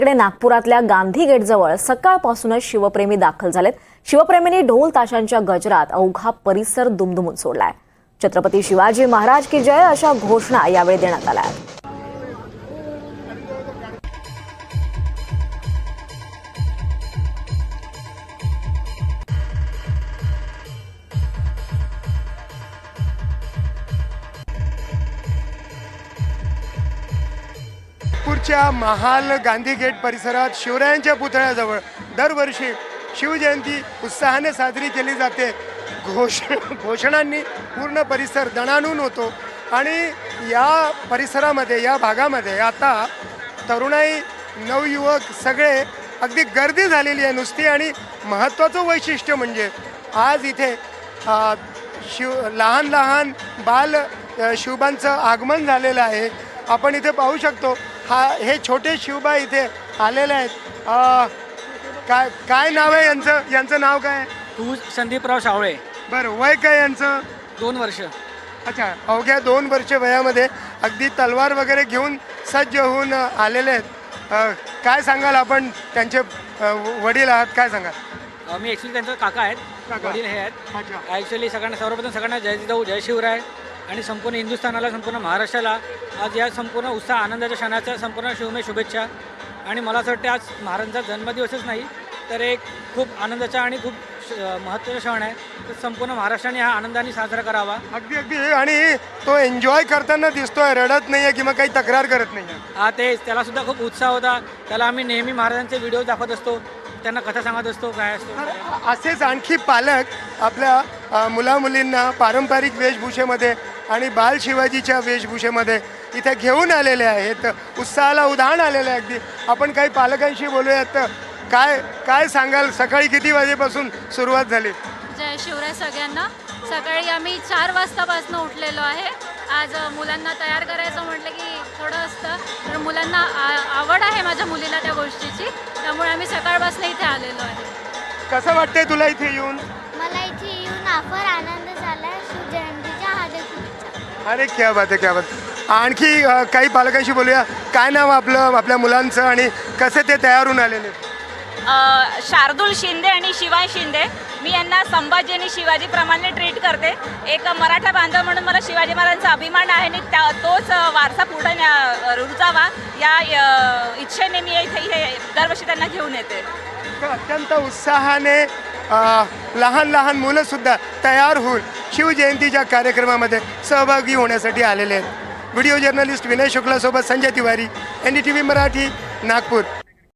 इकडे नागपुरातल्या गांधी गेटजवळ सकाळपासूनच शिवप्रेमी दाखल झालेत। शिवप्रेमींनी ढोल ताशांच्या गजरात अवघा परिसर दुमदुमून सोडलाय। छत्रपती शिवाजी महाराज की जय अशा घोषणा यावेळी देण्यात आल्या। नागपूरच्या महाल गांधी गेट परिसरात शिवरायांच्या पुतळ्याजवळ दरवर्षी शिवजयंती उत्साहाने साजरी केली जाते। घोषणांनी पूर्ण परिसर दणाणून होतो आणि या परिसरामध्ये या भागामध्ये आता तरुणाई नवयुवक सगळे अगदी गर्दी झालेली आहे नुसती। आणि महत्त्वाचं वैशिष्ट्य म्हणजे आज इथे लहान लहान बाल शिवबांचं आगमन झालेलं आहे। आपण इथे पाहू शकतो हे छोटे शिवबा इथे आलेले आहेत। काय नाव आहे यांचं नाव काय? संदीपराव शावळे। बरं, वय काय यांचं? 2 वर्ष। अच्छा, अवघ्या 2 वर्ष वयामध्ये अगदी तलवार वगैरे घेऊन सज्ज होऊन आलेले आहेत। काय सांगाल आपण? त्यांचे वडील आहात, काय सांगाल? मी ॲक्च्युली त्यांचा काका आहेत, वडील हे आहेत। ॲक्च्युली सर्वप्रथम सगळ्यांना जय जिजाऊ जय शिवराय आणि संपूर्ण हिंदुस्थानाला संपूर्ण महाराष्ट्राला आज या संपूर्ण उत्साह आनंदाच्या क्षणाच्या संपूर्ण शिवमय शुभेच्छा। आणि मला असं वाटतं आज महाराजांचा जन्मदिवसच नाही तर एक खूप आनंदाचा आणि खूप महत्त्वाचा क्षण आहे, तर संपूर्ण महाराष्ट्राने हा आनंदाने साजरा करावा। अगदी आणि तो एन्जॉय करताना दिसतोय, रडत नाही आहे किंवा काही तक्रार करत नाही आहे। हा, तेच, त्यालासुद्धा खूप उत्साह होता। त्याला आम्ही नेहमी महाराजांचे व्हिडिओ दाखवत असतो, त्यांना कथा सांगत असतो, काय असतो। असेच आणखी पालक आपल्या मुलामुलींना पारंपरिक वेशभूषेमध्ये आणि बाल शिवाजीच्या वेशभूषेमध्ये इथे घेऊन आलेले आहेत, उत्साहाला उधाण आलेले आहे। अगदी आपण काही पालकांशी बोलूयात। काय सांगाल? सकाळी किती वाजेपासून सुरुवात झाली? जय शिवराय सगळ्यांना। सकाळी आम्ही 4 वाजतापासून उठलेलो आहे। आज मुलांना तयार करायचं म्हटलं की थोडं असतं, तर मुलांना आवड आहे माझ्या मुलीला त्या गोष्टीची, त्यामुळे आम्ही सकाळपासून इथे आलेलो आहे। कसं वाटतंय तुला इथे येऊन? मला इथे येऊन अफार आनंद झाला। शिवजयंतीच्या हार्दिक शुभेच्छा। अरे क्या बात आहे, क्या बात। आणखी काही पालकांशी बोलूया। काय नाव आपल्या मुलांचं आणि कसे ते तयार होऊन आलेले? शार्दूल शिंदे आणि शिवाय शिंदे। मी यांना संभाजी आणि शिवाजी प्रमाणे ट्रीट करते। एक मराठा बांधव म्हणून मला शिवाजी महाराजांचा अभिमान आहे आणि तोच वारसा पुढे रुजावा या इच्छेने मी इथे दरवर्षी त्यांना घेऊन येते। अत्यंत उत्साहाने लहान लहान मुलंसुद्धा तयार होऊन शिवजयंतीच्या कार्यक्रमामध्ये सहभागी होण्यासाठी आलेले आहेत। व्हिडिओ जर्नलिस्ट विनय शुक्लासोबत संजय तिवारी, NDTV मराठी, नागपूर।